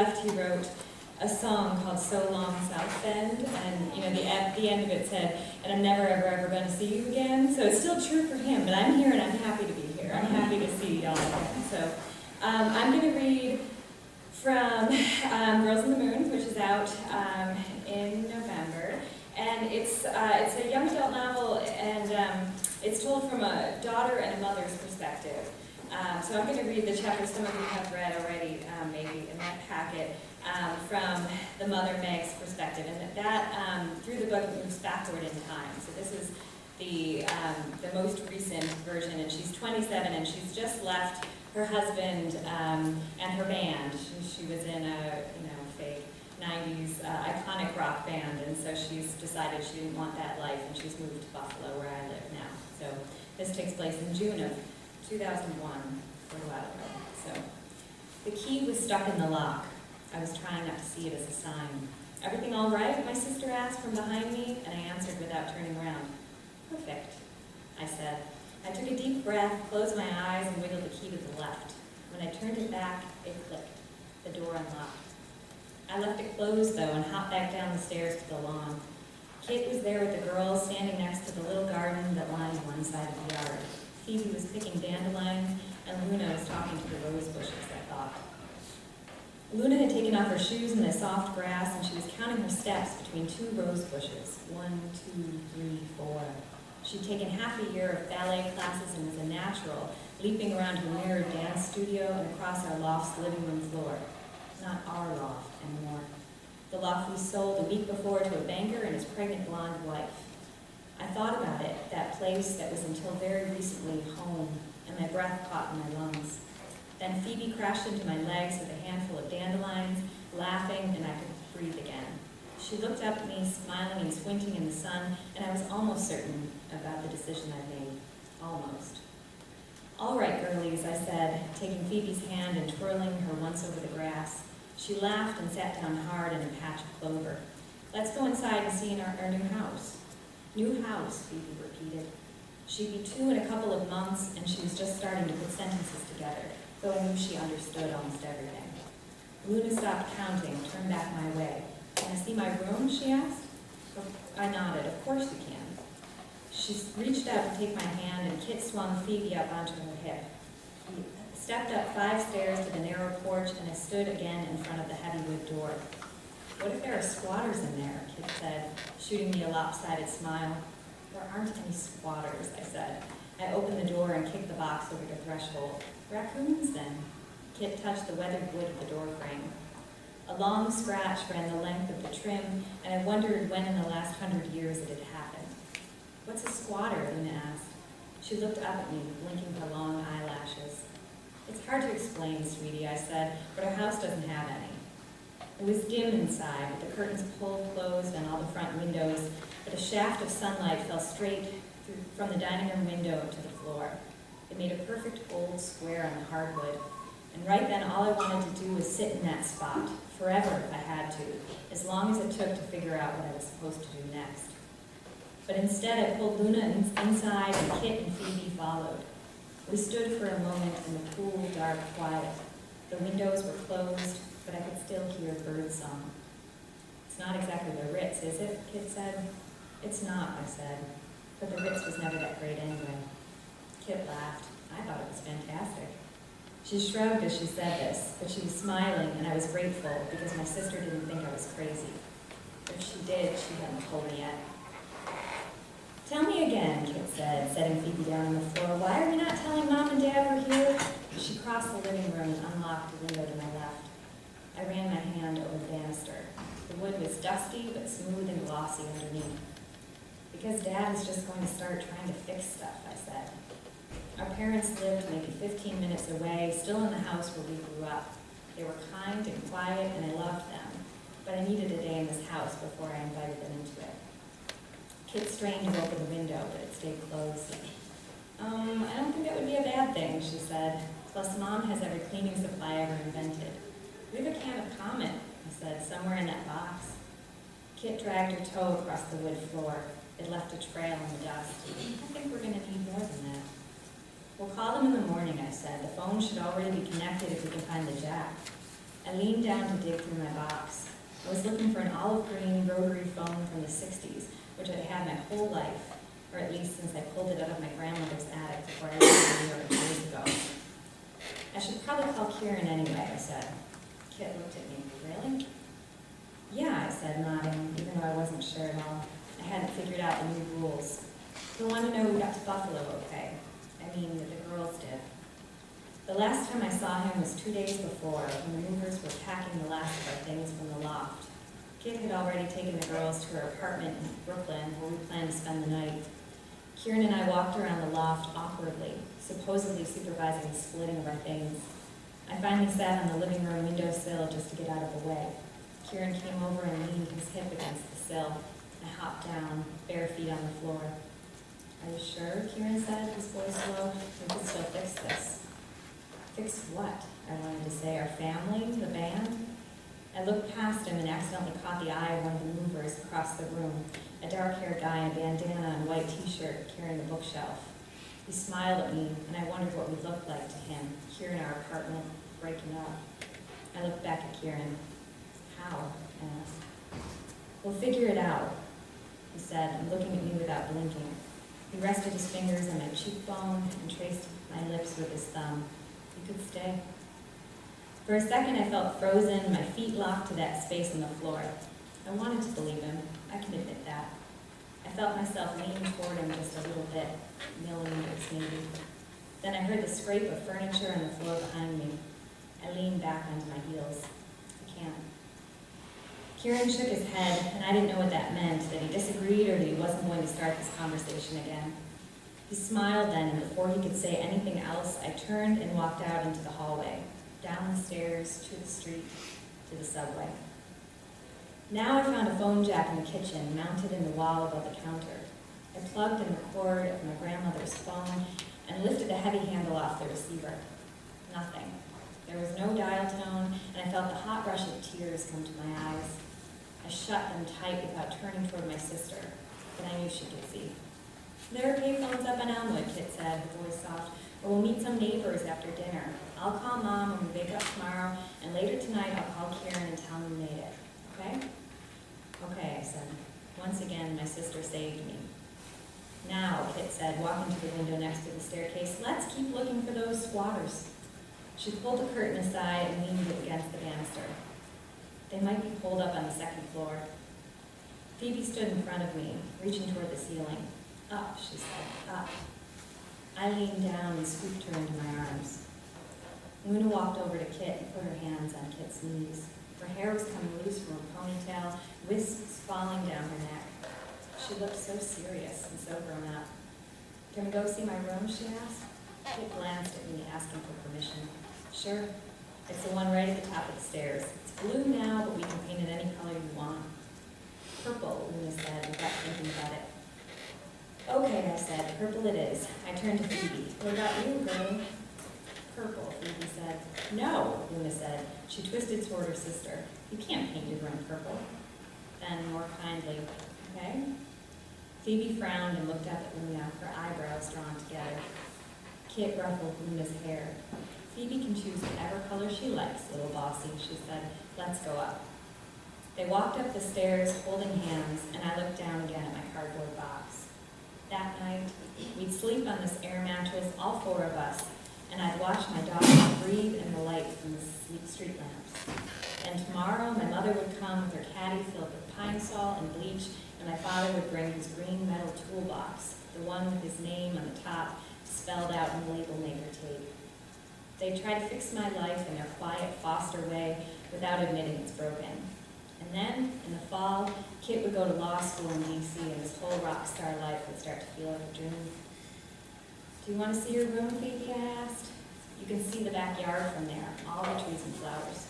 left, he wrote a song called So Long South Bend, and the end of it said, and I'm never ever going to see you again. So it's still true for him, but I'm here and I'm happy to be here. I'm happy to see y'all again. So I'm going to read from Girls in the Moon, which is out in November, and it's a young adult novel, and it's told from a daughter and a mother's perspective. So I'm going to read the chapter some of you have read already, maybe in that packet, from the mother Meg's perspective, and that through the book it moves backward in time. So this is the most recent version, and she's 27, and she's just left her husband and her band. She was in a fake 90s iconic rock band, and so she's decided she didn't want that life, and she's moved to Buffalo, where I live now. So this takes place in June of 2001, quite a while ago. So the key was stuck in the lock. I was trying not to see it as a sign. Everything all right? My sister asked from behind me, and I answered without turning around. Perfect, I said. I took a deep breath, closed my eyes, and wiggled the key to the left. When I turned it back, it clicked. The door unlocked. I left it closed, though, and hopped back down the stairs to the lawn. Kit was there with the girls, standing next to the little garden that lined one side of the yard. Phoebe was picking dandelions, and Luna was talking to the rose bushes, I thought. Luna had taken off her shoes in the soft grass, and she was counting her steps between two rose bushes. 1, 2, 3, 4. She'd taken half a year of ballet classes and was a natural, leaping around her mirrored dance studio and across our loft's living room floor. Not our loft anymore. The loft we sold a week before to a banker and his pregnant blonde wife. I thought about it, that place that was until very recently home, and my breath caught in my lungs. Then Phoebe crashed into my legs with a handful of dandelions, laughing, and I could breathe again. She looked up at me, smiling and squinting in the sun, and I was almost certain about the decision I'd made. Almost. All right, girlies, I said, taking Phoebe's hand and twirling her once over the grass. She laughed and sat down hard in a patch of clover. Let's go inside and see our new house. New house, Phoebe repeated. She'd be 2 in a couple of months, and she was just starting to put sentences together, though I knew she understood almost everything. Luna stopped counting, turned back my way. Can I see my room, she asked. I nodded. Of course you can. She reached out to take my hand, and Kit swung Phoebe up onto her hip. He stepped up 5 stairs to the narrow porch, and I stood again in front of the heavy wood door. What if there are squatters in there, Kit said, shooting me a lopsided smile. There aren't any squatters, I said. I opened the door and kicked the box over the threshold. Raccoons, then. Kit touched the weathered wood of the door frame. A long scratch ran the length of the trim, and I wondered when in the last 100 years it had happened. What's a squatter, Luna asked. She looked up at me, blinking her long eyelashes. It's hard to explain, sweetie, I said, but our house doesn't have any. It was dim inside, with the curtains pulled closed on all the front windows, but a shaft of sunlight fell straight from the dining room window to the floor. It made a perfect old square on the hardwood, and right then all I wanted to do was sit in that spot, forever if I had to, as long as it took to figure out what I was supposed to do next. But instead I pulled Luna inside, and Kit and Phoebe followed. We stood for a moment in the cool, dark quiet. The windows were closed, but I could still hear birdsong. It's not exactly the Ritz, is it? Kit said. It's not, I said, but the Ritz was never that great anyway. Kit laughed. I thought it was fantastic. She shrugged as she said this, but she was smiling, and I was grateful because my sister didn't think I was crazy. If she did, she hadn't told me yet. Tell me again, Kit said, setting Phoebe down on the floor. Why are we not telling Mom and Dad we're here? She crossed the living room and unlocked the window to my left. I ran my hand over the banister. The wood was dusty but smooth and glossy underneath. Because Dad is just going to start trying to fix stuff, I said. Our parents lived maybe 15 minutes away, still in the house where we grew up. They were kind and quiet, and I loved them. But I needed a day in this house before I invited them into it. Kit strained to open the window, but it stayed closed. I don't think that would be a bad thing, she said. Plus, Mom has every cleaning supply ever invented. We have a can of Comet, I said, somewhere in that box. Kit dragged her toe across the wood floor. It left a trail in the dust. I think we're going to need more than that. We'll call them in the morning, I said. The phone should already be connected if we can find the jack. I leaned down to dig through my box. I was looking for an olive green rotary phone from the 60s, which I'd had my whole life, or at least since I pulled it out of my grandmother's attic before I left New York years ago. I should probably call Kieran anyway, I said. Kit looked at me. Really? Yeah, I said, nodding, even though I wasn't sure at all. I hadn't figured out the new rules. He'll want to know we got to Buffalo okay. I mean, that the girls did. The last time I saw him was 2 days before, when the movers were packing the last of our things from the loft. Kit had already taken the girls to her apartment in Brooklyn, where we planned to spend the night. Kieran and I walked around the loft awkwardly, supposedly supervising the splitting of our things. I finally sat on the living room windowsill just to get out of the way. Kieran came over and leaned his hip against the sill. I hopped down, bare feet on the floor. Are you sure, Kieran said, his voice low? We could still fix this. Fix what? I wanted to say. Our family? The band? I looked past him and accidentally caught the eye of one of the movers across the room, a dark-haired guy in a bandana and white t-shirt carrying a bookshelf. He smiled at me, and I wondered what we looked like to him, here in our apartment, breaking up. I looked back at Kieran. How? I asked. We'll figure it out, he said, looking at me without blinking. He rested his fingers on my cheekbone and traced my lips with his thumb. You could stay. For a second, I felt frozen, my feet locked to that space on the floor. I wanted to believe him. I can admit that. I felt myself lean toward him just a little bit, millimeters maybe. Then I heard the scrape of furniture on the floor behind me. I leaned back onto my heels. I can't. Kieran shook his head, and I didn't know what that meant, that he disagreed or that he wasn't going to start this conversation again. He smiled then, and before he could say anything else, I turned and walked out into the hallway, down the stairs, to the street, to the subway. Now I found a phone jack in the kitchen, mounted in the wall above the counter. I plugged in the cord of my grandmother's phone and lifted the heavy handle off the receiver. Nothing. There was no dial tone, and I felt the hot rush of tears come to my eyes. I shut them tight without turning toward my sister, but I knew she could see. There are payphones up in Elmwood, Kit said, her voice soft, or we'll meet some neighbors after dinner. I'll call Mom when we wake up tomorrow, and later tonight I'll call Kieran and tell him we made it. Okay? Okay, I said. Once again, my sister saved me. Now, Kit said, walking to the window next to the staircase, let's keep looking for those squatters. She pulled the curtain aside and leaned it against the banister. They might be holed up on the second floor. Phoebe stood in front of me, reaching toward the ceiling. Up, she said, up. I leaned down and scooped her into my arms. Luna walked over to Kit and put her hands on Kit's knees. Her hair was coming loose from her ponytail, wisps falling down her neck. She looked so serious and so grown up. Can we go see my room, she asked. Kit glanced at me, asking for permission. Sure. It's the one right at the top of the stairs. It's blue now, but we can paint it any color you want. Purple, Luna said, without thinking about it. Okay, I said, purple it is. I turned to Phoebe. What about you, girlie? Purple, Phoebe said. No, Luna said. She twisted toward her sister. You can't paint your room purple. Then, more kindly, okay? Phoebe frowned and looked up at Luna, her eyebrows drawn together. Kit ruffled Luna's hair. Phoebe can choose whatever color she likes, little bossy, she said. Let's go up. They walked up the stairs, holding hands, and I looked down again at my cardboard box. That night, we'd sleep on this air mattress, all four of us, and I'd watch my daughters breathe in the light from the street lamps. And tomorrow, my mother would come with her caddy filled with pine sol and bleach, and my father would bring his green metal toolbox, the one with his name on the top, spelled out in label maker tape. They try to fix my life in their quiet foster way without admitting it's broken. And then, in the fall, Kit would go to law school in D.C. and his whole rock star life would start to feel like a dream. Do you want to see your room, Phoebe? I asked. You can see the backyard from there, all the trees and flowers.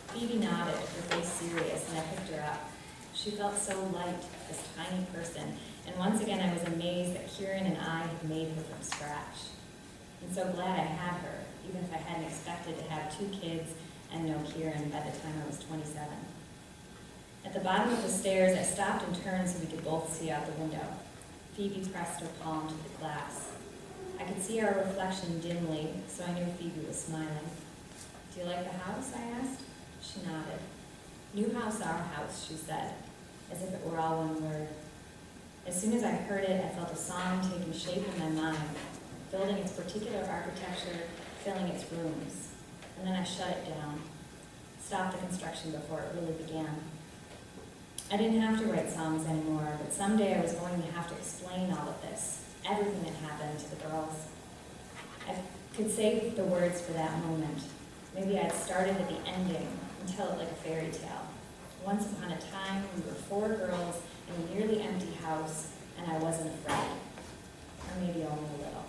Phoebe nodded, her face serious, and I picked her up. She felt so light, this tiny person, and once again I was amazed that Kieran and I had made her from scratch. And so glad I had her, even if I hadn't expected to have 2 kids and no Kieran by the time I was 27. At the bottom of the stairs, I stopped and turned so we could both see out the window. Phoebe pressed her palm to the glass. I could see our reflection dimly, so I knew Phoebe was smiling. Do you like the house? I asked. She nodded. New house, our house, she said, as if it were all one word. As soon as I heard it, I felt a song taking shape in my mind, building its particular architecture, filling its rooms. And then I shut it down, stopped the construction before it really began. I didn't have to write songs anymore, but someday I was going to have to explain all of this, everything that happened to the girls. I could save the words for that moment. Maybe I'd started at the ending and tell it like a fairy tale. Once upon a time, we were 4 girls in a nearly empty house, and I wasn't afraid. Or maybe only a little.